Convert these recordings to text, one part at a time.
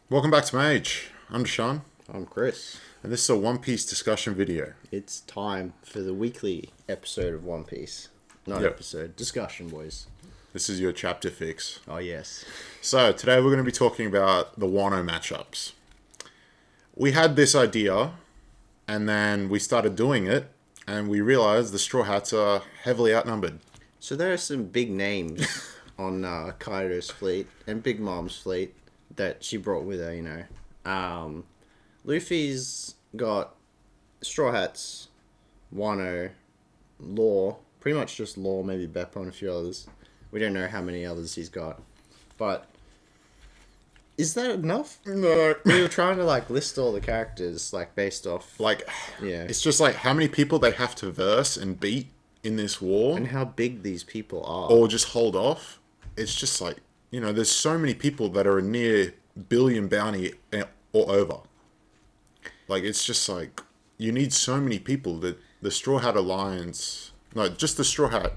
Welcome back to MAGE. I'm Deshaun, I'm Chris. and this is a One Piece discussion video. It's time for the weekly episode of One Piece. Not Yep. episode, discussion, boys. This is your chapter fix. Oh, yes. So, today we're going to be talking about the Wano matchups. We had this idea, and then we started doing it, and we realized the Straw Hats are heavily outnumbered. So there are some big names on Kaido's fleet and Big Mom's fleet that she brought with her, you know. Luffy's got Straw Hats, Wano, Law, pretty much just Law, maybe Beppo and a few others. We don't know how many others he's got. But is that enough? No. We were trying to list all the characters based off yeah. It's just how many people they have to verse and beat in this war, And how big these people are. or just hold off. It's just there's so many people that are a near billion bounty or over. It's just you need so many people that the Straw Hat Alliance, no, just the Straw Hat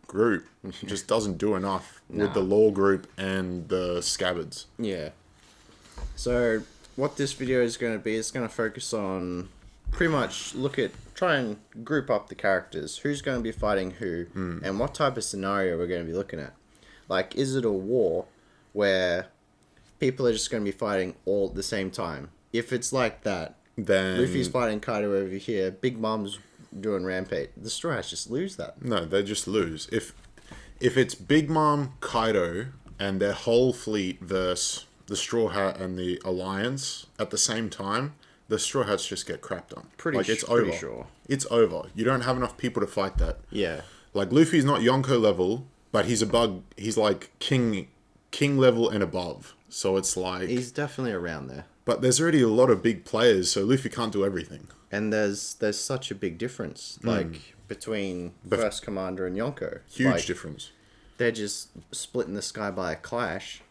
group just doesn't do enough with the Law group and the Scabbards. Yeah. So what this video is going to be, it's going to focus on pretty much try and group up the characters. Who's going to be fighting who, and what type of scenario we're going to be looking at. Is it a war where people are just going to be fighting all at the same time? If it's like that, Then Luffy's fighting Kaido over here, Big Mom's doing Rampage, the Straw Hats just lose that. no, they just lose. If it's Big Mom, Kaido, and their whole fleet versus the Straw Hat and the Alliance at the same time, the Straw Hats just get crapped on. It's over. Sure. It's over. You don't have enough people to fight that. Yeah. Luffy's not Yonko level, but he's he's king level and above. So it's He's definitely around there. but there's already a lot of big players, so Luffy can't do everything. And there's such a big difference, between First Commander and Yonko. Huge difference. They're just splitting the sky by a clash.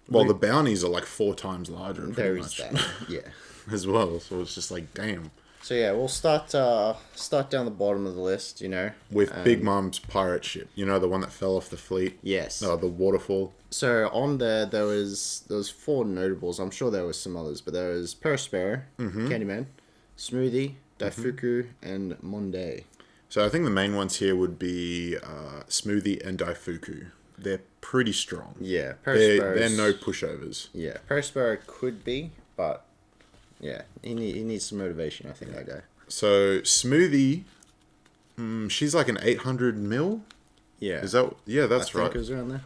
Well, the bounties are 4 times larger, There pretty is much, that, yeah. as well. So it's just damn. So yeah, we'll start down the bottom of the list, you know. With Big Mom's pirate ship, the one that fell off the fleet. Yes. The waterfall. So on there was 4 notables. I'm sure there was some others, but there was Perospero, Candyman, Smoothie, Daifuku, and Monday. So I think the main ones here would be Smoothie and Daifuku. They're pretty strong. Yeah, They're no pushovers. Yeah, Perospero could be, but yeah, he needs some motivation, I think, that guy. So Smoothie, she's an 800 mil. Yeah. Is that? Yeah, that's right. I think it was around there.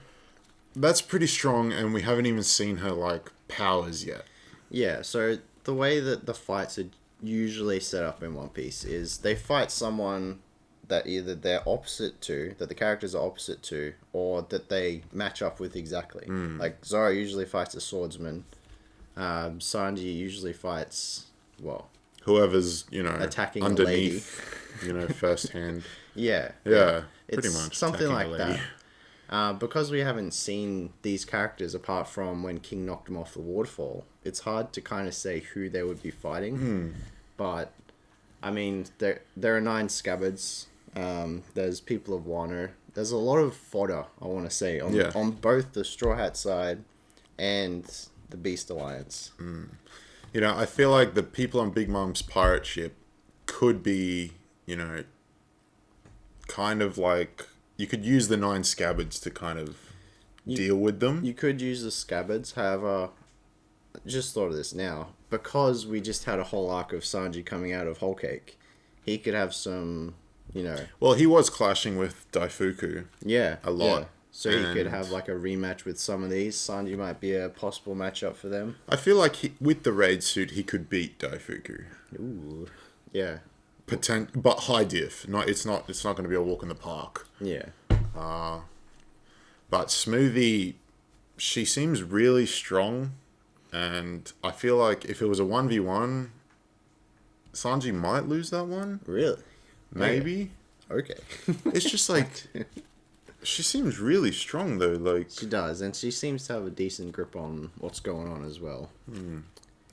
That's pretty strong, and we haven't even seen her powers yet. Yeah, so the way that the fights are usually set up in One Piece is they fight someone that either they're opposite to, that the characters are opposite to, or that they match up with exactly. Zoro usually fights a swordsman. Sanji usually fights, Whoever's attacking underneath, first hand. Yeah. Yeah, pretty It's much something attacking like a lady. that. Because we haven't seen these characters apart from when King knocked them off the waterfall, it's hard to kind of say who they would be fighting. But, I mean, there are 9 scabbards. There's people of Wano. There's a lot of fodder, I want to say, on both the Straw Hat side and the Beast Alliance. I feel like the people on Big Mom's pirate ship could be, kind of you could use the 9 scabbards to kind of deal with them. You could use the scabbards, however, just thought of this now. Because we just had a whole arc of Sanji coming out of Whole Cake, he could have some, Well, he was clashing with Daifuku. Yeah. A lot. Yeah. So he could have a rematch with some of these. Sanji might be a possible matchup for them. I feel like with the raid suit, he could beat Daifuku. Ooh. Yeah. But high diff. It's not going to be a walk in the park. Yeah. But Smoothie, she seems really strong, and I feel like if it was a 1v1, Sanji might lose that one. Really? Maybe. Okay. It's just she seems really strong though. She does, and she seems to have a decent grip on what's going on as well.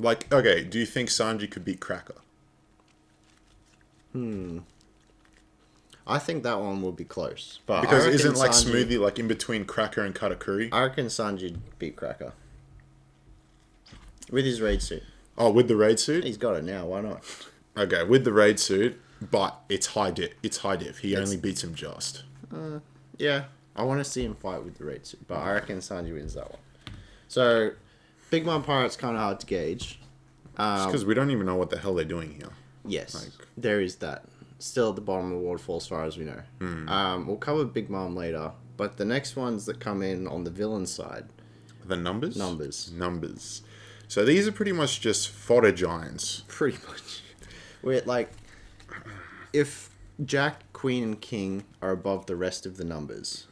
Okay, do you think Sanji could beat Cracker? I think that one will be close. But Because I reckon isn't Sanji, Smoothie in between Cracker and Katakuri? I reckon Sanji beat Cracker. With his raid suit. Oh, with the raid suit? He's got it now. Why not? Okay, with the raid suit, but it's high diff. It's high diff. He only beats him just. Yeah. I want to see him fight with the raid suit, but I reckon Sanji wins that one. So, Big Mom Pirate's kind of hard to gauge. Because we don't even know what the hell they're doing here. Yes, there is that. Still at the bottom of the waterfall as far as we know. We'll cover Big Mom later, but the next ones that come in on the villain side. The numbers? Numbers. So these are pretty much just fodder giants. Pretty much. We're like, if Jack, Queen, and King are above the rest of the numbers,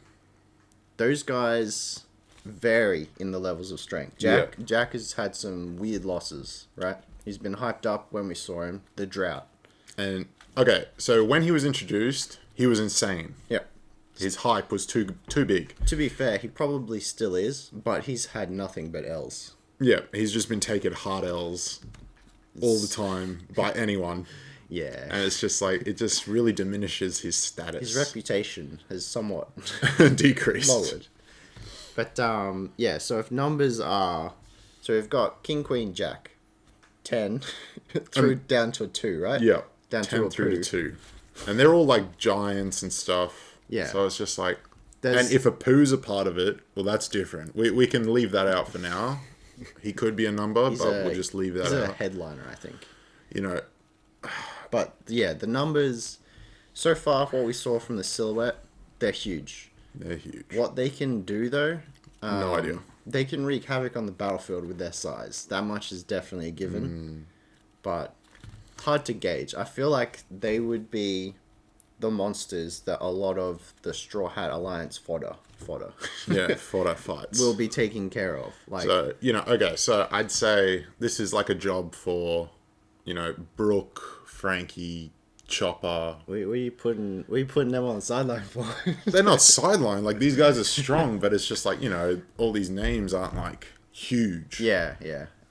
those guys vary in the levels of strength. Jack has had some weird losses, right? He's been hyped up when we saw him. The drought. And, okay, so when he was introduced, he was insane. Yep. His hype was too big. To be fair, he probably still is, but he's had nothing but L's. Yeah, he's just been taking hard L's all the time by anyone. Yeah. And it's just like, it just really diminishes his status. His reputation has somewhat decreased. Lowered. But, yeah, so if numbers are... So we've got King, Queen, Jack. 10 down to a 2, right? Yeah. Down 10 to a through poo. to 2. And they're all like giants and stuff. Yeah. So it's just like... There's- And if a poo's a part of it, well, that's different. We can leave that out for now. He could be a number, but we'll just leave that he's out. a headliner, I think. You know, But, yeah, the numbers... So far, what we saw from the silhouette, they're huge. they're huge. What they can do, though... No idea. They can wreak havoc on the battlefield with their size. That much is definitely a given. But hard to gauge. I feel like they would be the monsters that a lot of the Straw Hat Alliance fodder Yeah, for that fights. will be taken care of. Like, So, you know, okay, so I'd say this is like a job for, you know, Brooke, Frankie, Chopper. what are you putting them on the sideline for? They're not sidelined. Like, these guys are strong, but it's just like, you know, all these names aren't like huge. yeah.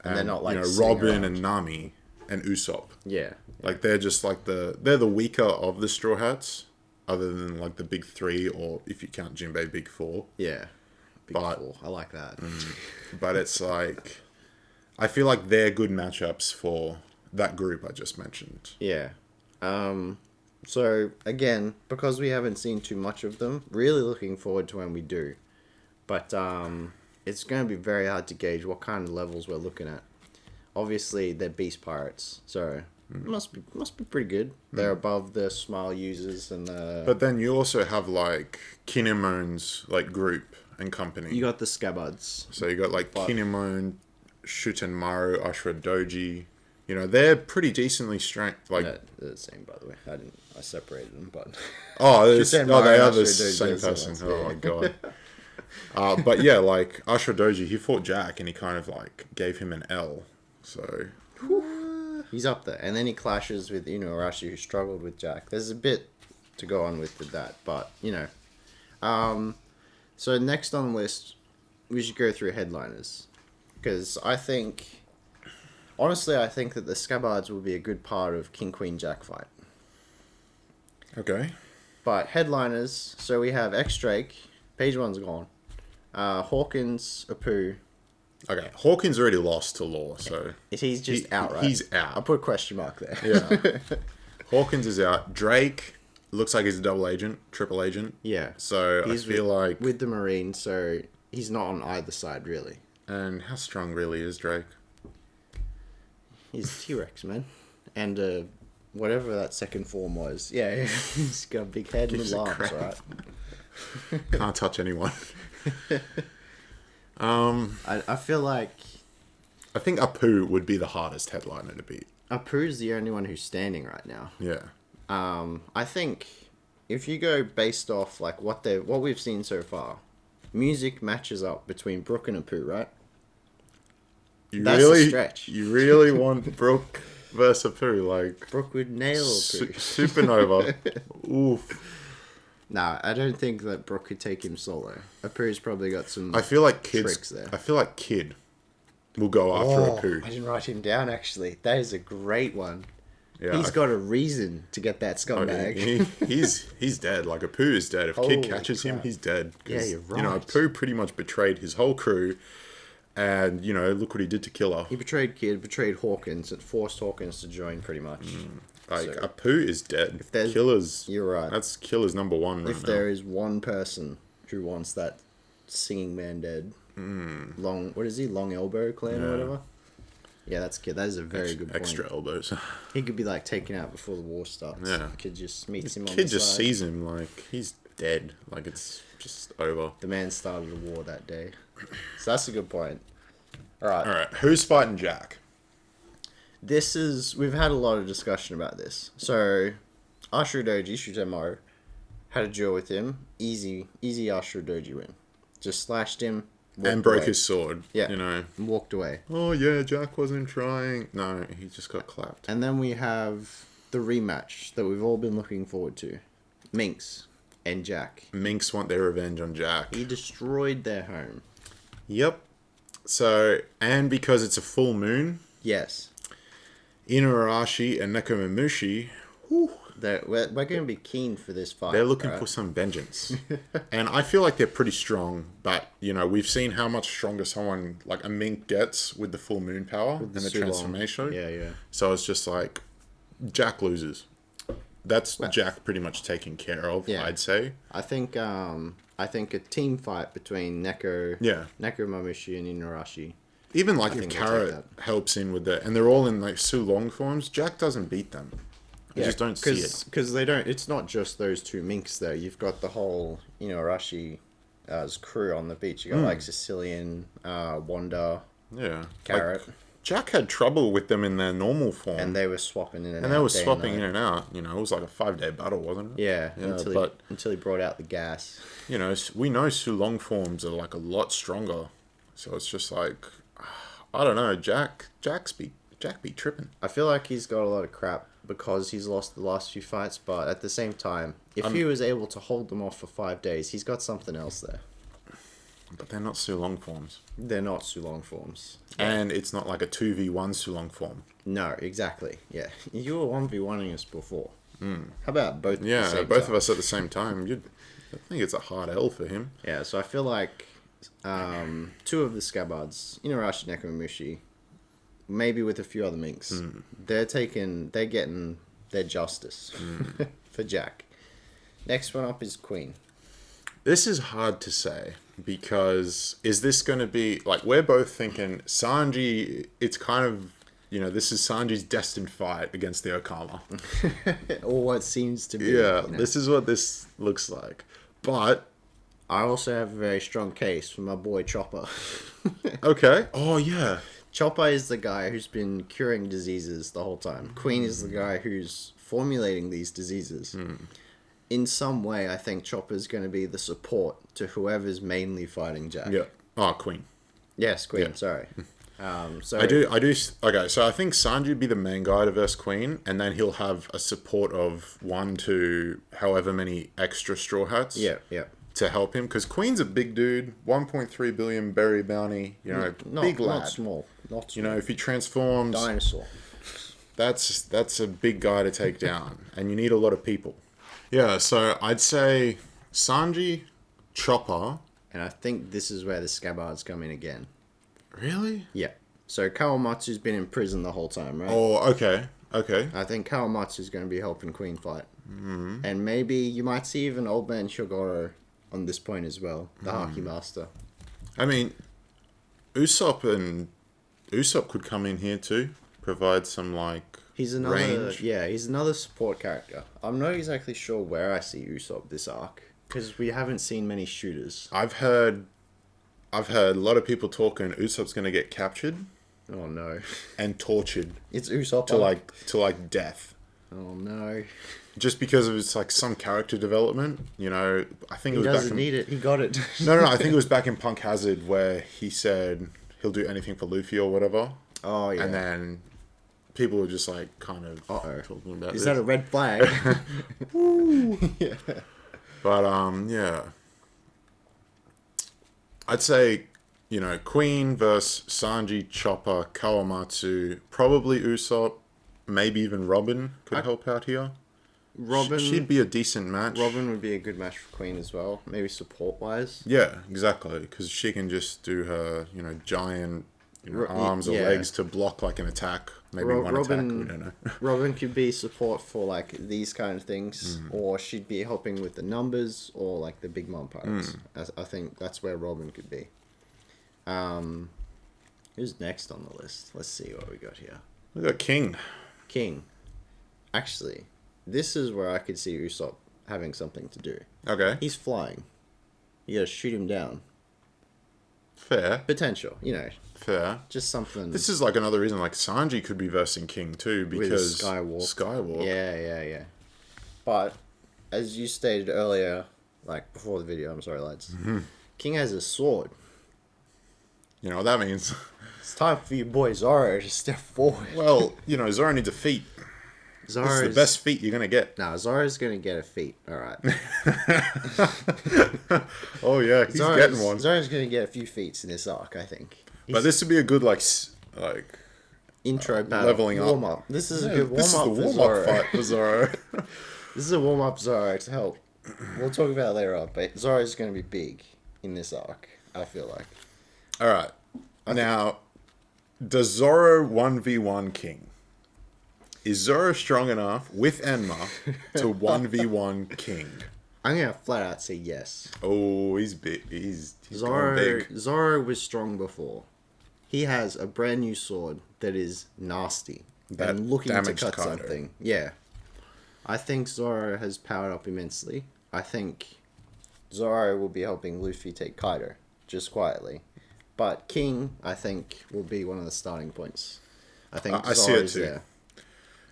And they're not like, you know, sitting Robin around. and Nami and Usopp. Yeah. Like, they're just like they're the weaker of the Straw Hats, other than like the big three, or if you count Jinbei, big four. Yeah. Big But- four. I like that. But it's like, I feel like they're good matchups for that group I just mentioned. Yeah. So, again, because we haven't seen too much of them, really looking forward to when we do. But it's going to be very hard to gauge what kind of levels we're looking at. Obviously, they're beast pirates, so it must be pretty good. They're above the smile users and the... But then you also have like Kinemon's like group and company. You got the scabbards. So you got like Kinemon, Shutenmaru, Ashura Doji. You know, they're pretty decently strength. Like, They're the same, by the way. I separated them, but... they are the Ashura Doji, same they're person. someone Oh else, my god. But yeah, like Ashura Doji, he fought Jack and he kind of like gave him an L. So He's up there. And then he clashes with Inuarashi, who struggled with Jack. There's a bit to go on with that, but, you know. So next on the list, we should go through headliners. Because honestly, I think that the scabbards will be a good part of King Queen Jack fight. okay. But headliners, so we have X-Drake, Page 1's gone. Hawkins, Apu. Okay, Hawkins already lost to Law, so He's just out, right? He's out. I'll put a question mark there. Yeah. Hawkins is out. Drake looks like he's a double agent, triple agent. Yeah. So I feel like... With the Marine, so he's not on either side, really. And how strong really is Drake? He's T-Rex, man. And whatever that second form was. Yeah, he's got a big head and Gives a arms, crap. right? Can't touch anyone. I feel like I think Apu would be the hardest headliner to beat. Apu's the only one who's standing right now. Yeah. I think if you go based off like what we've seen so far, music matches up between Brook and Apu, right? That's a stretch. You really want Brooke versus Apu, like Brook would nail Apu. Supernova. Oof. Nah, I don't think that Brook could take him solo. Apu's probably got some. I feel like tricks there. I feel like Kid will go after Apu. I didn't write him down actually. That is a great one. Yeah, He's got a reason to get that scumbag. He's dead. Like Apu is dead. If Holy Kid catches him, crap. he's dead. 'Cause, Yeah, you're You know, right. Apu pretty much betrayed his whole crew, And, you know, look what he did to Killer. He betrayed Kid, betrayed Hawkins, and forced Hawkins to join pretty much. Like, So, Apu is dead. there's- Killer's... You're right. That's Killer's number one right If now. there is one person who wants that singing man dead, long, what is he, Long Elbow Clan or Yeah. whatever? Yeah, that's Kid. That is a very good point. Extra elbows. He could be like taken out before the war starts. Yeah. Kid just meets him on Kid the just side. sees him, like, he's dead. Like, it's just over. The man started a war that day. So that's a good point. Alright. Alright, who's fighting Jack? We've had a lot of discussion about this. So, Ashura Doji, Shutemo, had a duel with him. Easy Ashura Doji win. Just slashed him. And broke his sword. Yeah. You know. And walked away. Oh, yeah, Jack wasn't trying. No, he just got clapped. And then we have the rematch that we've all been looking forward to. Minx and Jack. Minx want their revenge on Jack. He destroyed their home. Yep. So, and because it's a full moon, Yes. Inuarashi and Nekomamushi, We're going to be keen for this fight. they're looking right? for some vengeance. And I feel like they're pretty strong, but, you know, we've seen how much stronger someone, like a mink gets with the full moon power and the Sulong. transformation. Yeah. So it's just like, Jack loses. That's Jack pretty much taken care of, Yeah. I'd say. I think a team fight between Neko Mamushi and Inuarashi. Even like I if think we'll Carrot take helps in with it, and they're all in like Sulong forms, Jack doesn't beat them. I just don't see it. Because they don't. It's not just those two minks there. You've got the whole Inuarashi as crew on the beach. You got like Sicilian, Wanda, Yeah. Carrot, Like, Jack had trouble with them in their normal form. and they were swapping in and out. And they were day and swapping in night. and out. You know, it was like a 5-day battle, wasn't it? Yeah, Yeah, until he brought out the gas. You know, we know Sulong forms are like a lot stronger. So it's just like, I don't know. Jack be tripping. I feel like he's got a lot of crap because he's lost the last few fights, but at the same time, if he was able to hold them off for 5 days, he's got something else there. But they're not Sulong forms. They're not Sulong forms. And it's not like a 2v1 Sulong form. No, exactly. Yeah. You were 1v1ing us before. How about both at the Yeah, same both time? of us at the same time. I think it's a hard L for him. Yeah, so I feel like two of the scabbards, Inuarashi, Nekomamushi, maybe with a few other minks, they're getting their justice for Jack. Next one up is Queen. This is hard to say because is this going to be like we're both thinking Sanji? It's kind of this is Sanji's destined fight against the Okama. Or what seems to be. Yeah, this is what this looks like. But I also have a very strong case for my boy Chopper. okay. Oh yeah. Chopper is the guy who's been curing diseases the whole time. Queen is the guy who's formulating these diseases. In some way, I think Chopper's going to be the support to whoever's mainly fighting Jack. Yeah. Oh, Queen. Yes, Queen. Yeah. Sorry. So I do. Okay, so I think Sanji would be the main guy to verse Queen, and then he'll have a support of 1 to however many extra Straw Hats. Yeah. To help him, because Queen's a big dude, 1.3 billion berry bounty. Big lad. Not small. Not small. If he transforms, Dinosaur. that's a big guy to take down, and you need a lot of people. Yeah, so I'd say Sanji, Chopper. And I think this is where the scabbards come in again. Really? Yeah. So Kawamatsu's been in prison the whole time, right? Oh, okay. I think Kawamatsu's going to be helping Queen fight. Mm-hmm. And maybe you might see even Old Man Shogoro on this point as well, the Haki Master. I mean, Usopp could come in here too, provide some He's another range. he's another support character. I'm not exactly sure where I see Usopp this arc because we haven't seen many shooters. I've heard a lot of people talking Usopp's going to get captured Oh no. and tortured It's Usopp. to death. Oh no. Just because of its some character development, I think He it was doesn't need it. He got it. No, I think it was back in Punk Hazard where he said he'll do anything for Luffy or whatever. Oh yeah. And then people were just kind of talking about Is this. that a red flag? Yeah. But yeah. I'd say, Queen versus Sanji, Chopper, Kawamatsu, probably Usopp, maybe even Robin could help out here. Robin. She'd be a decent match. Robin would be a good match for Queen as well. Maybe support wise. Yeah, exactly. Because she can just do her, giant arms or legs to block like an attack. Maybe one attack. We don't know. Robin could be support for like these kind of things, or she'd be helping with the numbers or like the big mom pirates. I think that's where Robin could be. Who's next on the list? Let's see what we got here. We got King. King. Actually, this is where I could see Usopp having something to do. Okay. He's flying. You gotta shoot him down. Fair. Potential, Fair. just something. This is like another reason like Sanji could be versing King too because Skywalk. Yeah. But as you stated earlier, like before the video, I'm sorry, lads. King has a sword. You know what that means? It's time for your boy Zoro to step forward. Well, Zoro needs a feat. This is the best feat you're gonna get. Nah, Zoro's gonna get a feat. All right. Oh yeah, he's getting one. Zoro's gonna get a few feats in this arc, I think. But this would be a good like intro battle, leveling up. warm up. This is a good warm up. This is the warm up fight for Zoro. This is a warm up Zoro to help. We'll talk about it later on, but Zoro's gonna be big in this arc. I feel like. All right. Now, does Zoro 1v1 King? Is Zoro strong enough with Enma to 1v1 King? I'm gonna flat out say yes. Oh, he's big. He's going big. Zoro was strong before. He has a brand new sword that is nasty and looking to cut Kaido. something. Yeah. I think Zoro has powered up immensely. I think Zoro will be helping Luffy take Kaido, just quietly. But King, I think, will be one of the starting points. I think I see it too. there.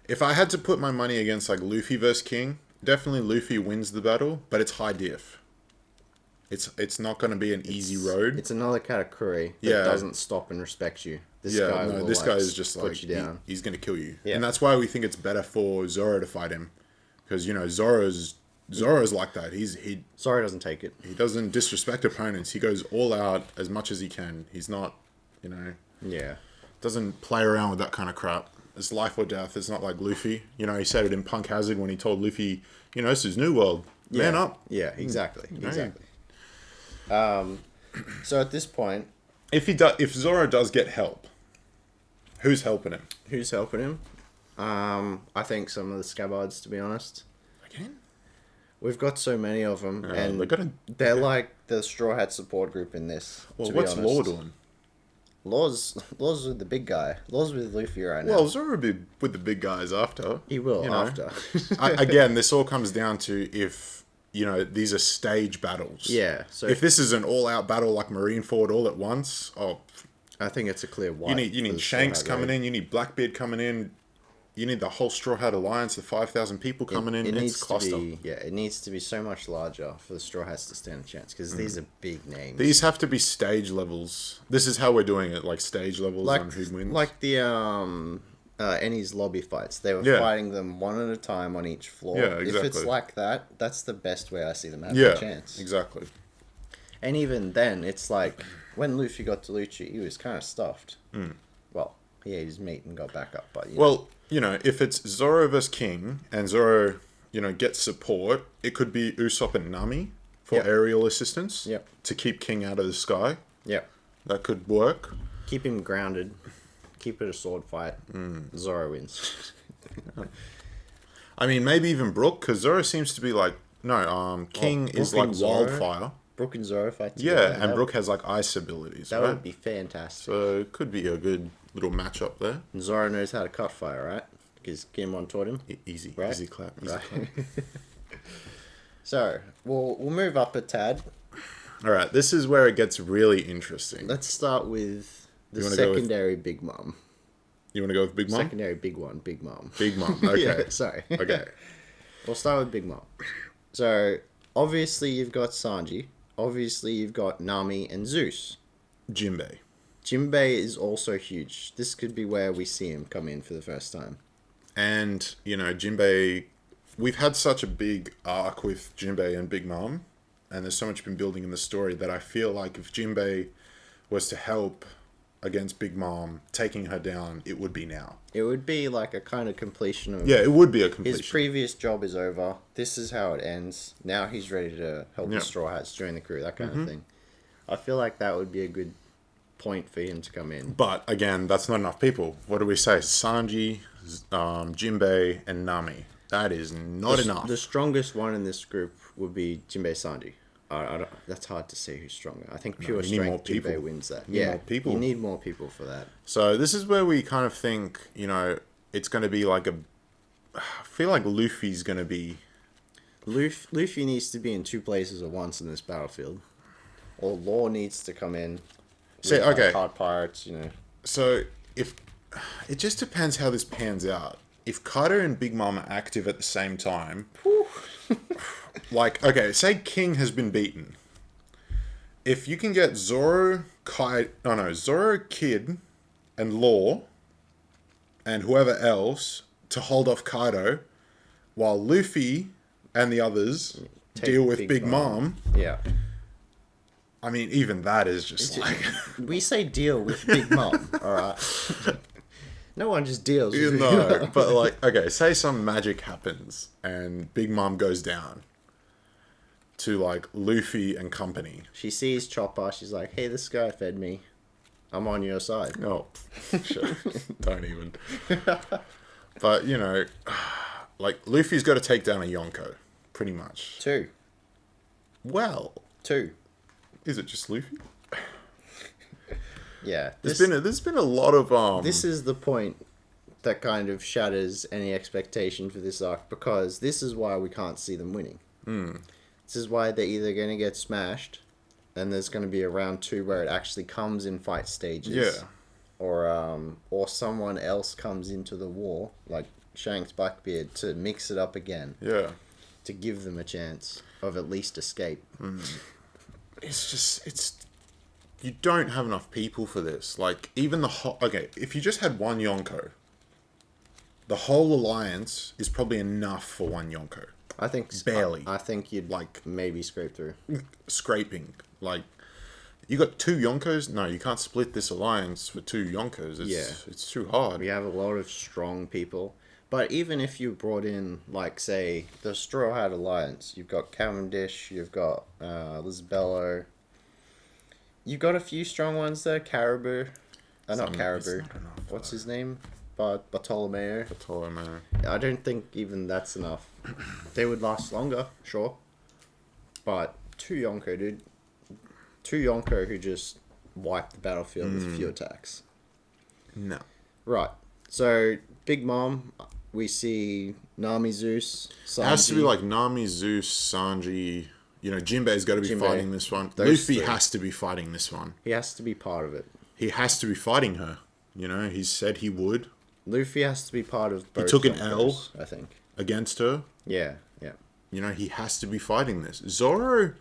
If I had to put my money against like Luffy versus King, definitely Luffy wins the battle, but it's high diff. It's not going to be an easy road. It's another Katakuri that doesn't stop and respect you. This guy is just like you down. He's going to kill you, Yeah. and that's why we think it's better for Zoro to fight him, because Zoro's like that. Zoro doesn't take it. He doesn't disrespect opponents. He goes all out as much as he can. He's not, Yeah. doesn't play around with that kind of crap. It's life or death. It's not like Luffy. He said it in Punk Hazard when he told Luffy, this is New World. Man up. Yeah, exactly. Exactly. So at this point, if Zoro does get help, who's helping him? who's helping him? I think some of the scabbards, to be honest. Again? We've got so many of them, and they're like the Straw Hat support group in this. Well, what's Law doing? Law's with the big guy. Law's with Luffy right now. Well, Zoro will be with the big guys after. He will after. Again, this all comes down to if, these are stage battles. Yeah. So if this is an all-out battle like Marineford all at once, I think it's a clear white. you need Shanks coming in, you need Blackbeard coming in, you need the whole Straw Hat Alliance, the 5,000 people coming in. It's cluster. It needs to be so much larger for the Straw Hats to stand a chance, because these are big names. These have to be stage levels. This is how we're doing it, like stage levels on who wins. Like the Ennie's lobby fights. They were fighting them one at a time on each floor. Yeah, exactly. If it's like that, that's the best way I see them having a chance. Exactly. And even then, it's like, when Luffy got to Lucci, he was kind of stuffed. Well, he ate his meat and got back up, but if it's Zoro versus King and Zoro, gets support, it could be Usopp and Nami for aerial assistance to keep King out of the sky. Yep. That could work. Keep him grounded. Keep it a sword fight. Zoro wins. I mean, maybe even Brook, because Zoro seems to be like... No, King is like wildfire. Brook and Zoro fight together. Yeah, and Brook has like ice abilities, That would be fantastic. So it could be a good little matchup there. And Zoro knows how to cut fire, right? Because Kinemon taught him. Easy, right? easy clap, easy Right. clap. So, we'll move up a tad. All right, this is where it gets really interesting. Let's start with the secondary Big Mom. You want to go with Big Mom? Secondary Big One, Big Mom. Big Mom, okay. Yeah, sorry. Okay. We'll start with Big Mom. So, obviously you've got Sanji. Obviously you've got Nami and Zeus. Jinbei. Jinbei is also huge. This could be where we see him come in for the first time. And, Jinbei... We've had such a big arc with Jinbei and Big Mom, and there's so much been building in the story that I feel like if Jinbei was to help, against Big Mom, taking her down, it would be now. It would be like a kind of completion of... Yeah, it would be a completion. His previous job is over. This is how it ends. Now he's ready to help Yeah. the Straw Hats join the crew, that kind of thing. I feel like that would be a good point for him to come in. But, again, that's not enough people. What do we say? Sanji, Jinbei, and Nami. That is not enough. The strongest one in this group would be Jinbei Sanji. I don't, that's hard to say who's stronger. I think pure you need more strength people. Jinbei wins that. You need Yeah, more people. you need more people for that. So this is where we kind of think, you know, it's going to be like a... I feel like Luffy's going to be... Luffy needs to be in two places at once in this battlefield. Or Law needs to come in. See, with, okay. Hard pirates, you know. So if... It just depends how this pans out. If Kaido and Big Mom are active at the same time... Like, okay, say King has been beaten. If you can get Zoro, Zoro, Kid, and Law, and whoever else to hold off Kaido, while Luffy and the others deal with Big Mom. Yeah. I mean, even that is just like... We say deal with Big Mom, alright? No one just deals with You Big know, Mom. but like, okay, say some magic happens and Big Mom goes down to like Luffy and company. She sees Chopper, she's like, hey, this guy fed me. I'm on your side. Oh, sure. Don't even. But, you know, like, Luffy's got to take down a Yonko, pretty much. Two. Well, is it just Luffy? Yeah. There's been a lot of This is the point that kind of shatters any expectation for this arc, because this is why we can't see them winning. This is why they're either going to get smashed, and there's going to be a round 2 where it actually comes in fight stages. Yeah. Or someone else comes into the war, like Shanks Blackbeard, to mix it up again. Yeah. To give them a chance of at least escape. It's just you don't have enough people for this. Like, even okay, if you just had one Yonko, the whole alliance is probably enough for one Yonko. I think Barely. I think you'd like maybe scrape through. Scraping. Like, you got 2 Yonkos? No, you can't split this alliance for 2 Yonkos. It's too hard. We have a lot of strong people. But even if you brought in, like, say, the Straw Hat Alliance, you've got Cavendish, you've got Lisbello. You've got a few strong ones there. Caribou. Not Caribou. It's not enough, What's though. his name? Bartolomeo. Bartolomeo. I don't think even that's enough. They would last longer, sure. But 2 Yonko, dude. 2 Yonko who just wipe the battlefield with a few attacks. No. Right. So, Big Mom, we see Nami Zeus, Sanji. It has to be like Nami, Zeus, Sanji. You know, Jinbei's got to be Jinbei. fighting this one. Those Luffy 3. has to be fighting this one. He has to be part of it. He has to be fighting her. You know, he said he would Luffy has to be part of both. He took an Yonkos, L. I think. against her. Yeah. You know, he has to be fighting this. Zoro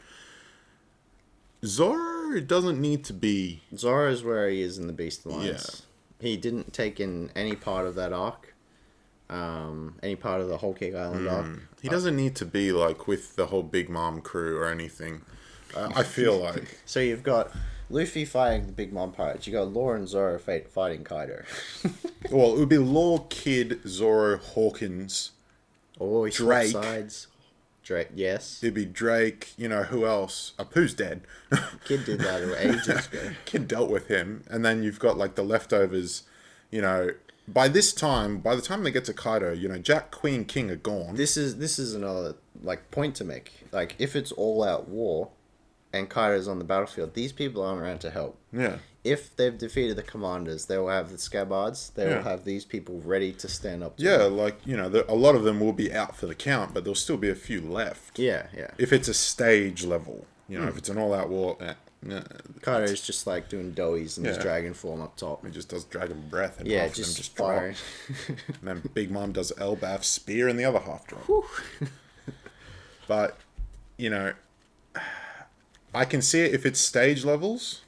doesn't need to be... Zoro's where he is in the Beast Alliance. Yeah. He didn't take in any part of that arc. Any part of the Whole Cake Island arc. He doesn't need to be, like, with the whole Big Mom crew or anything. I feel like... So you've got Luffy fighting the Big Mom pirates. You got Law and Zoro fighting Kaido. Well, it would be Law, Kid, Zoro, Hawkins. Oh, he Drake. swapped sides. Drake, yes. It'd be Drake, you know, who else? Apu's dead. Kid did that ages ago. Kid dealt with him. And then you've got, like, the leftovers, you know... By the time they get to Kaido, you know, Jack, Queen, King are gone. This is another, like, point to make. Like, if it's all-out war and Kaido's on the battlefield, these people aren't around to help. Yeah. If they've defeated the commanders, they will have the scabbards. They will have these people ready to stand up to Yeah, them. like, you know, a lot of them will be out for the count, but there'll still be a few left. Yeah. If it's a stage level, you know, if it's an all-out war, Kaido's just, like, doing doughies in his Yeah. dragon form up top. he just does dragon breath, and Yeah, half of them just just firing. drop. And then Big Mom does Elbaf spear, and the other half drop. But, you know, I can see it if it's stage levels,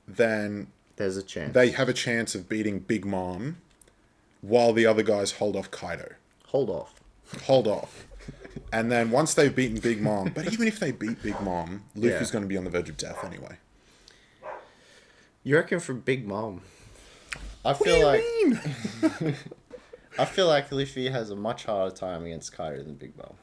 then There's a chance. they have a chance of beating Big Mom while the other guys hold off Kaido. Hold off. And then once they've beaten Big Mom, but even if they beat Big Mom, Luffy's Yeah. going to be on the verge of death anyway. You reckon for Big Mom? I What do feel you like mean? I feel like Luffy has a much harder time against Kaido than Big Mom.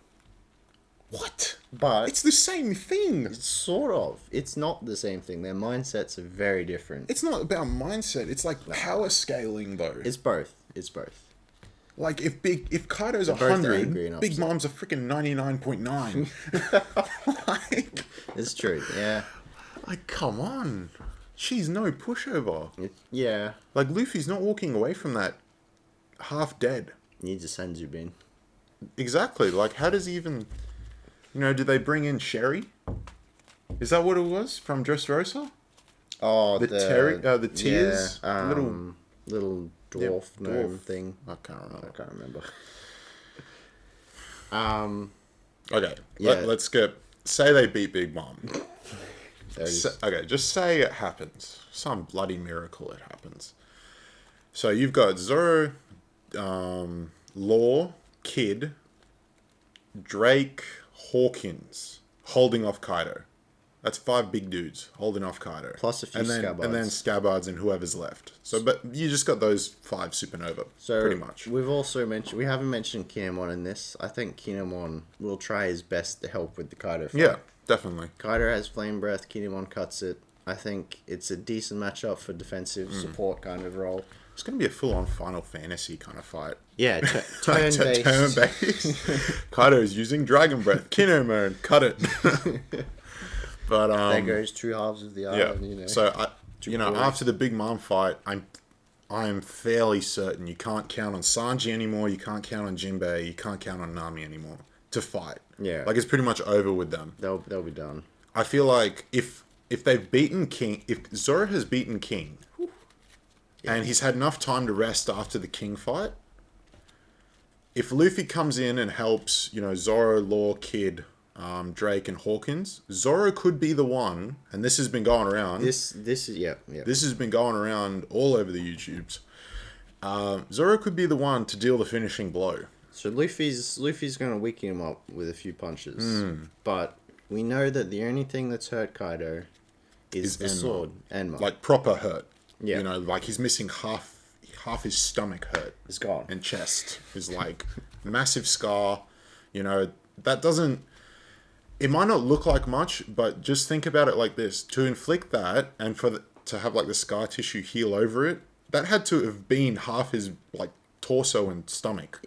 What? But It's the same thing. sort of. It's not the same thing. Their mindsets are very different. It's not about mindset. It's like power scaling, though. It's both. It's both. Like if Kaido's They're both 100, angry and Big upset. Mom's a freaking 99.9. like, It's true. Yeah. like, come on. She's no pushover. Yeah. Like, Luffy's not walking away from that half dead. Needs a Senzu Exactly. Like, how does he even... You know, did they bring in Sherry? Is that what it was from Dressrosa? Oh, the tears? Yeah, Little... little dwarf gnome thing. I can't remember. I can't remember. Okay, Yeah. let's get... Say they beat Big Mom. There it is. Okay, just say it happens. Some bloody miracle it happens. So you've got Zoro, Law, Kid, Drake, Hawkins holding off Kaido. That's 5 big dudes holding off Kaido. Plus a few and then, scabbards. And then scabbards and whoever's left. So, but you just got those 5 supernova, So pretty much. we've also mentioned, we haven't mentioned Kinemon in this. I think Kinemon will try his best to help with the Kaido fight. Yeah, definitely. Kaido has Flame Breath, Kinemon cuts it. I think it's a decent matchup for defensive support kind of role. It's going to be a full-on Final Fantasy kind of fight. Yeah, turn-based. Turn-based. Kaido's using Dragon Breath. Kinemon, cut it. But There goes 2 halves of the yeah. island, you know. So quarters. after the Big Mom fight, I'm fairly certain you can't count on Sanji anymore. You can't count on Jinbei. You can't count on Nami anymore to fight. Yeah. Like it's pretty much over with them. They'll be done. I feel like if they've beaten King, if Zoro has beaten King, and he's had enough time to rest after the King fight, if Luffy comes in and helps, you know, Zoro, Law, Kid, Drake, and Hawkins, Zoro could be the one, and this has been going around. This is yeah. This has been going around all over the YouTubes. Zoro could be the one to deal the finishing blow. So Luffy's gonna weaken him up with a few punches. But we know that the only thing that's hurt Kaido is the Enma. sword. Enma. Like proper hurt. Yeah. You know, like he's missing half his stomach hurt. It's gone. And chest is like massive scar. You know, that doesn't... It might not look like much, but just think about it like this. To inflict that and to have like the scar tissue heal over it, that had to have been half his like torso and stomach.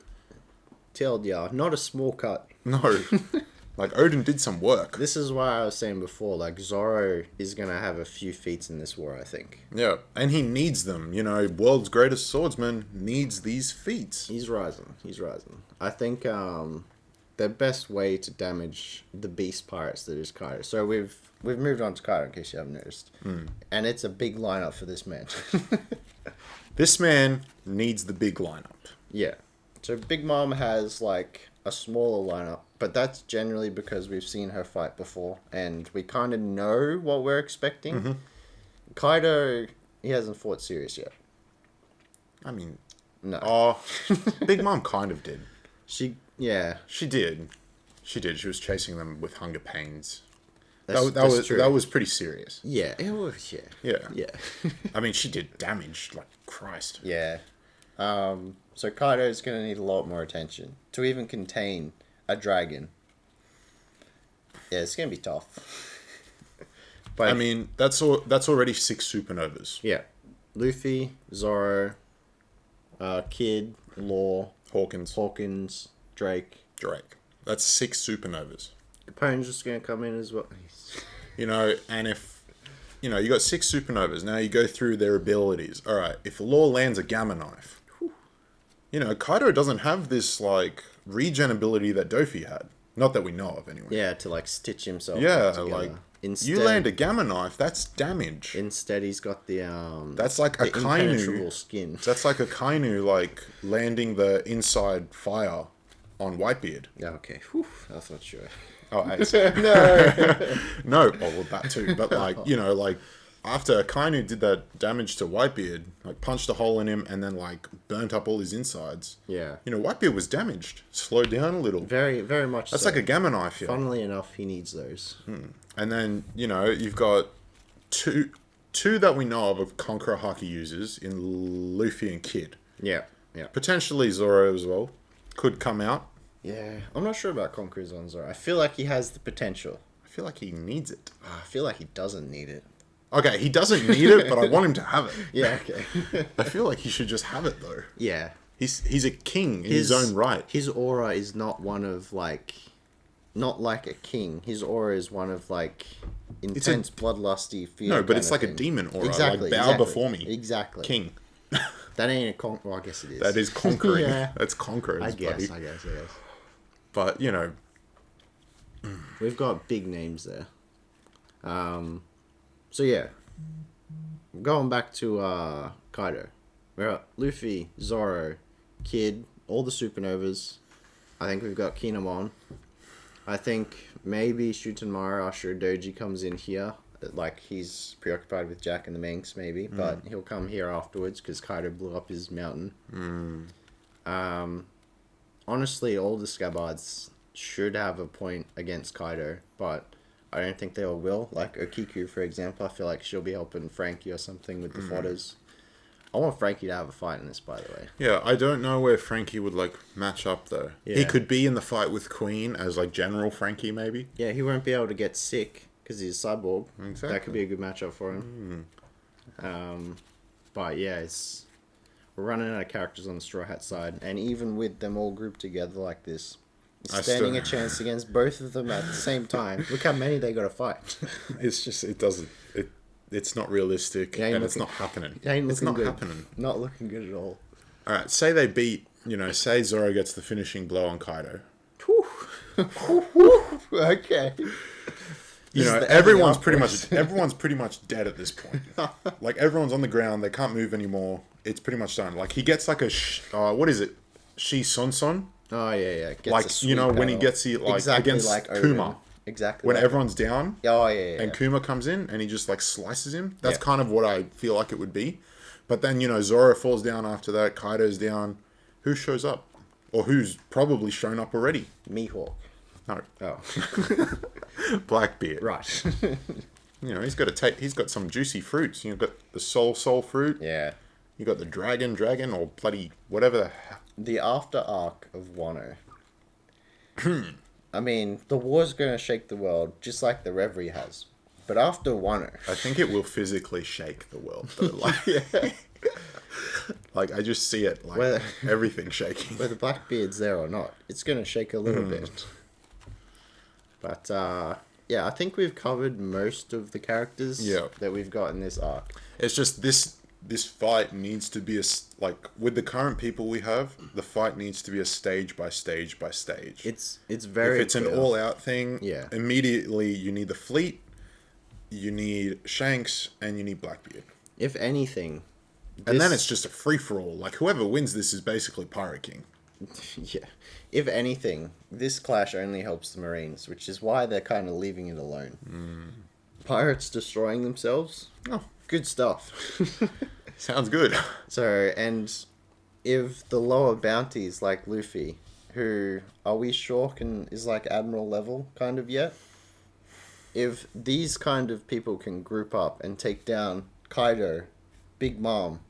TLDR, not a small cut. No. Like Odin did some work. This is why I was saying before, like Zoro is gonna have a few feats in this war, I think. Yeah. And he needs them. You know, world's greatest swordsman needs these feats. He's rising. I think the best way to damage the beast pirates that is Kaido. So we've moved on to Kaido in case you haven't noticed. And it's a big lineup for this man. This man needs the big lineup. Yeah. So Big Mom has like a smaller lineup, but that's generally because we've seen her fight before and we kind of know what we're expecting. Kaido, he hasn't fought serious yet. I mean, No. oh, Big Mom kind of did. Yeah. She did. She was chasing them with hunger pains. That's true. That was pretty serious. Yeah, it was, yeah. Yeah. Yeah. I mean, she did damage like Christ. Yeah. So Kaido's gonna need a lot more attention to even contain a dragon. Yeah, it's gonna be tough. But I mean, that's already 6 supernovas. yeah, Luffy, Zoro, Kid, Law, Hawkins, Drake. That's 6 supernovas. Capone's just gonna come in as well. You know, and if you know, you got 6 supernovas. Now you go through their abilities. All right, if Law lands a gamma knife, you know, Kaido doesn't have this like regen ability that Dofi had. Not that we know of, anyway. Yeah, to like stitch himself. Yeah, together. like instead, you land a gamma knife, that's damage. Instead, he's got the That's like a impenetrable Kainu. skin. That's like a Kainu, like landing the inside fire on Whitebeard. Yeah, okay. Whew, that's not sure. Oh, Ace. No. No, well, that too. But like, you know, like after Kainu did that damage to Whitebeard, like punched a hole in him and then like burnt up all his insides. Yeah. You know, Whitebeard was damaged, slowed down a little. Very, very much. That's so. like a gamma knife, yeah. Funnily enough, he needs those. And then, you know, you've got two two that we know of Conqueror Haki users in Luffy and Kid. Yeah. Yeah. Potentially Zoro as well. Could come out. Yeah. I'm not sure about Conqueror's on Zoro. I feel like he has the potential. I feel like he needs it. I feel like he doesn't need it. Okay, he doesn't need it, but I want him to have it. Yeah, okay. I feel like he should just have it, though. Yeah. He's a king in his own right. His aura is not one of, like... Not like a king. His aura is one of, like... Intense, bloodlusty fear. No, but it's like a demon aura. Exactly. Like, bow before me. Exactly. King. That ain't a con... Well, I guess it is. That is conquering. Yeah. That's conquerors, I guess. buddy. But, you know... We've got big names there. So, yeah. Going back to Kaido. We're at Luffy, Zoro, Kid, all the supernovas. I think we've got Kinemon. I think maybe Shutenmara Doji comes in here. Like, he's preoccupied with Jack and the Manx, maybe. But he'll come here afterwards because Kaido blew up his mountain. Honestly, all the scabbards should have a point against Kaido. But I don't think they all will. Like, O-kiku, for example. I feel like she'll be helping Frankie or something with the fodders. I want Frankie to have a fight in this, by the way. Yeah, I don't know where Frankie would, like, match up, though. Yeah. He could be in the fight with Queen as, like, General Frankie, maybe. Yeah, he won't be able to get sick because he's a cyborg. Exactly. That could be a good matchup for him. But, yeah, we're running out of characters on the Straw Hat side. And even with them all grouped together like this, standing a chance against both of them at the same time. Look how many they got to fight. It's just, it's not realistic, and it's not happening. It's not happening. Not looking good at all. Alright, say they beat, say Zoro gets the finishing blow on Kaido. Okay. Everyone's pretty much dead at this point. Like, everyone's on the ground, they can't move anymore. It's pretty much done. Like, he gets like what is it? Shi Son Son? Oh, yeah. Gets like, when he gets the, like, exactly against like Kuma. Exactly. When everyone's down. Oh, yeah. And Kuma comes in and he just, like, slices him. That's kind of what I feel like it would be. But then, Zoro falls down after that. Kaido's down. Who shows up? Or who's probably shown up already? Mihawk. No. Oh. Blackbeard. Right. He's got some juicy fruits. You've got the soul fruit. Yeah. You got the dragon, or bloody whatever. The after arc of Wano. I mean, the war's going to shake the world, just like the Reverie has. But after Wano... I think it will physically shake the world, though. Like, like, I just see it, like, everything shaking. Whether Blackbeard's there or not, it's going to shake a little bit. But, yeah, I think we've covered most of the characters that we've got in this arc. It's just this fight needs to be with the current people we have, the fight needs to be a stage by stage by stage. It's very If it's clear. an all-out thing, Yeah. Immediately you need the fleet, you need Shanks, and you need Blackbeard. If anything... And then it's just a free-for-all. Like, whoever wins this is basically Pirate King. Yeah. If anything, this clash only helps the Marines, which is why they're kind of leaving it alone. Pirates destroying themselves? Oh. Good stuff. Sounds good. So, and if the lower bounties like Luffy, who are we sure is like Admiral level kind of yet? If these kind of people can group up and take down Kaido, Big Mom,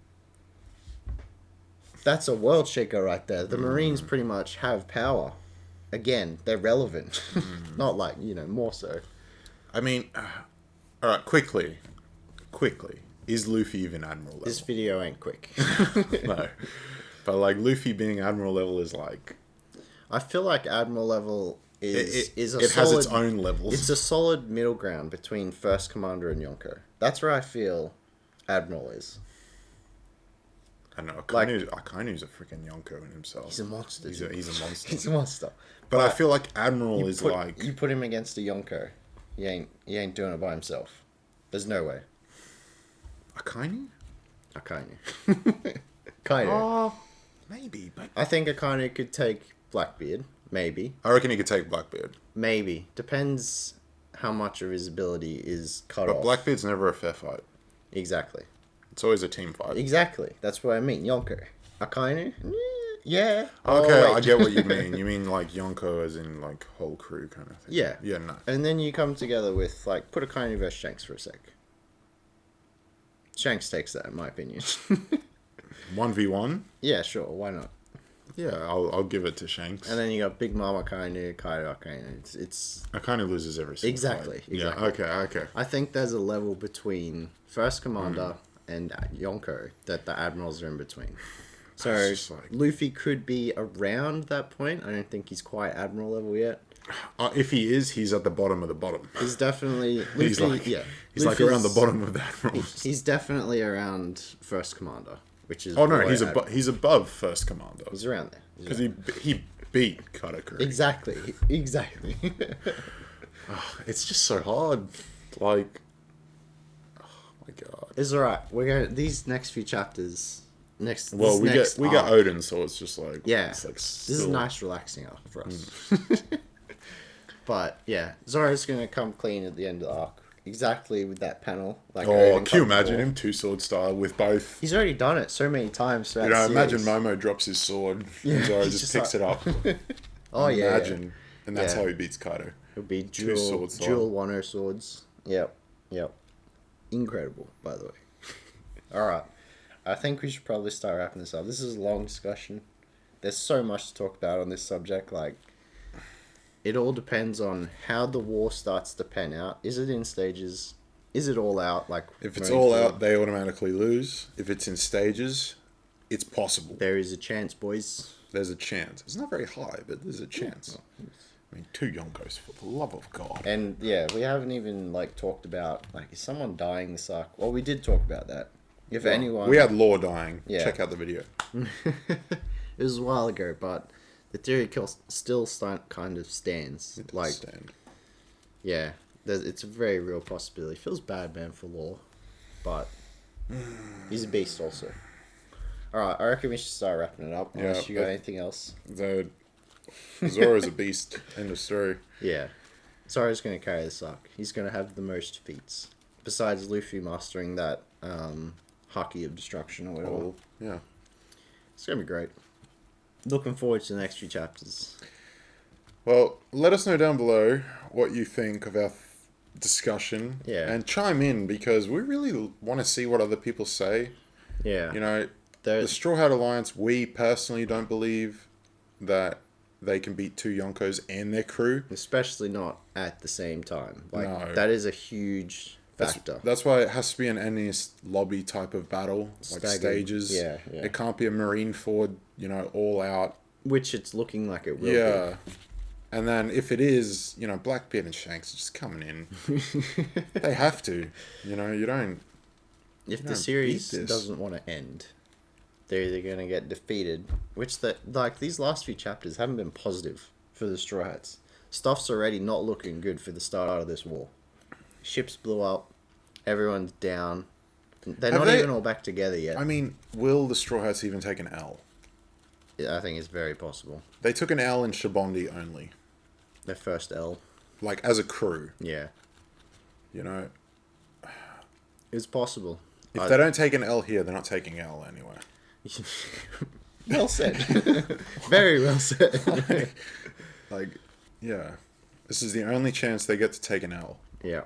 that's a world shaker right there. The Marines pretty much have power. Again, they're relevant. Not like, more so. I mean, alright, quickly, is Luffy even Admiral level? This video ain't quick. No. But, like, Luffy being Admiral level is, like... I feel like Admiral level is a it solid... has its own levels. It's a solid middle ground between First Commander and Yonko. That's where I feel Admiral is. I know, Akainu's a freaking Yonko in himself. He's a monster. He's a monster. He's a monster. But I feel like Admiral is like... You put him against a Yonko, he ain't doing it by himself. There's no way. Akainu? Kaido. Oh, maybe, but... I think Akainu could take Blackbeard. Maybe. I reckon he could take Blackbeard. Maybe. Depends how much of his ability is cut off. But Blackbeard's never a fair fight. Exactly. It's always a team fight. Exactly. That's what I mean. Yonko. Akainu? Yeah. Okay, I get what you mean. You mean like Yonko as in like whole crew kind of thing. Yeah. Yeah, no. And then you come together with like, put Akainu versus Shanks for a sec. Shanks takes that, in my opinion. 1v1. Yeah, sure. Why not? Yeah, I'll give it to Shanks. And then you got Big Mom Akainu, Kaido Akainu. It's Akainu loses every single exactly. fight. Yeah. Okay. I think there's a level between First Commander and Yonko that the admirals are in between. So It's just like- Luffy could be around that point. I don't think he's quite admiral level yet. If he is, he's at the bottom of the bottom. He's definitely Luffy, He's like Luffy's, like around the bottom of that admirals. He's definitely around First Commander, which is Oh no, below he's admiral. he's above First Commander He's around there. because he beat Katakuri. Exactly. It's just so hard. Like, oh my god. It's alright. We're going these next few chapters. Well, this we arc, get Odin, so it's just like Yeah, It's like this is a still- nice relaxing arc for us. But yeah, Zoro's gonna come clean at the end of the arc, exactly with that panel. Like, Oh, Odin can you comes imagine forward. him two-sword style with both? He's already done it so many times. You know, imagine Momo drops his sword and Zoro he's just just picks it up. Oh yeah, Imagine. And that's Yeah. how he beats Kaido. it'll be Two swords, dual Wano swords. Yep. Incredible, by the way. All right, I think we should probably start wrapping this up. This is a long discussion. There's so much to talk about on this subject. Like, it all depends on how the war starts to pan out. Is it in stages? Is it all out? Like, If it's moving all forward? out, they automatically lose. If it's in stages, it's possible. There is a chance, boys. There's a chance. It's not very high, but there's a chance. I mean, 2 Yonkos, for the love of God. And yeah, we haven't even like talked about like, is someone dying this arc? Well, we did talk about that. If Well, anyone, We had Law dying. Yeah. Check out the video. it was a while ago, but the theory still kind of stands. It does Like, stand. yeah, it's a very real possibility. Feels bad, man, for Law, but he's a beast also. All right, I reckon we should start wrapping it up. Unless Yeah, you got but- anything else. Zoro's a beast. End of story. Yeah, Zoro's gonna carry this arc. He's gonna have the most feats besides Luffy mastering that Haki of Destruction or whatever. Oh, yeah. It's gonna be great. Looking forward to the next few chapters. Well, let us know down below what you think of our discussion. Yeah. And chime in because we really want to see what other people say. Yeah. You know, There- the Straw Hat Alliance, we personally don't believe that they can beat 2 Yonkos and their crew. Especially not at the same time. Like, No. that is a huge factor. That's why it has to be an Ennis lobby type of battle, like Staggered. stages. Yeah. It can't be a Marine Ford, all out. Which it's looking like it will Yeah. And then if it is, Blackbeard and Shanks are just coming in. They have to. You don't. be. If No, the series beat this. doesn't want to end, they're either going to get defeated, which these last few chapters haven't been positive for the Straw Hats. Stuff's already not looking good for the start of this war. Ships blew up, everyone's down. They're Have not they- even all back together yet. I mean, will the Straw Hats even take an L? I think it's very possible. They took an L in Shabondi only. Their first L. Like, as a crew. Yeah. It's possible. If they don't take an L here, they're not taking L anywhere. Well said. Very well said. Like, yeah. This is the only chance they get to take an L. Yeah.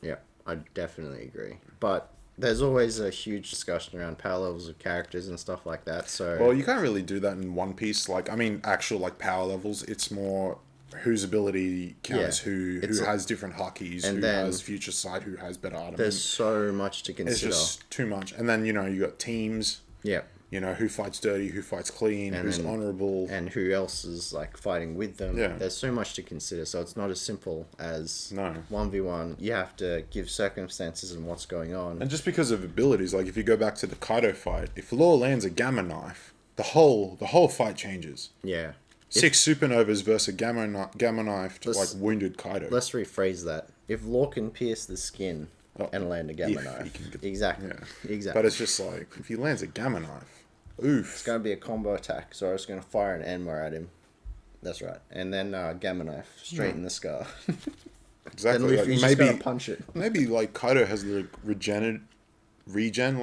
Yeah, I definitely agree. But there's always a huge discussion around power levels of characters and stuff like that, so... Well, you can't really do that in One Piece. Like, I mean, actual, power levels. It's more whose ability counts, Yeah. who It's has different hakis, and who then has future sight, who has better armament. there's so much to It's consider. just too much. And then, you got teams, Yeah. who fights dirty, who fights clean, And who's then- honourable. And who else is, fighting with them. Yeah. There's so much to consider, so it's not as simple as No. 1v1. You have to give circumstances and what's going on. And just because of abilities, like, if you go back to the Kaido fight, if Law lands a Gamma Knife, the whole fight changes. Yeah. 6 supernovas versus a gamma knife to Let's- wounded Kaido. Let's rephrase that. If Law can pierce the skin Oh, and land a gamma if he knife. can get- Exactly. Yeah. Exactly. But it's just like, if he lands a gamma knife, oof. It's going to be a combo attack. So I was going to fire an Enma at him. That's right. And then gamma knife straight in the scar. Exactly. Then Like, Luffy's just going to punch it. maybe Kaido has the regen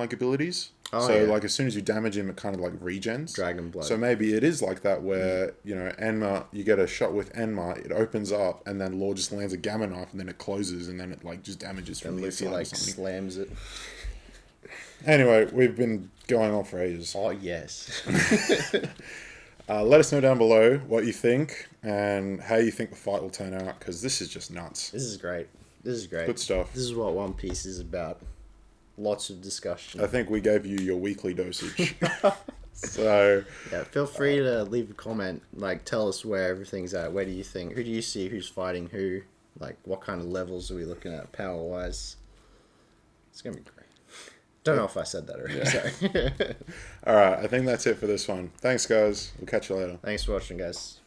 abilities. Oh, so yeah. as soon as you damage him, it kind of regens. Dragon blood. So maybe it is like that where Enma, you get a shot with Enma, it opens up, and then Law just lands a gamma knife, and then it closes, and then it just damages from And the Luffy inside or something. slams it. Anyway, we've been going on for ages. Oh, yes. Let us know down below what you think and how you think the fight will turn out, because this is just nuts. This is great. This is great. Good stuff. This is what One Piece is about. Lots of discussion. I think we gave you your weekly dosage. So yeah, feel free to leave a comment. Like, tell us where everything's at. Where do you think? Who do you see? Who's fighting who? Like, what kind of levels are we looking at power wise? It's gonna be great. Don't know if I said that already. Yeah. Sorry. All right, I think that's it for this one. Thanks, guys. We'll catch you later. Thanks for watching, guys.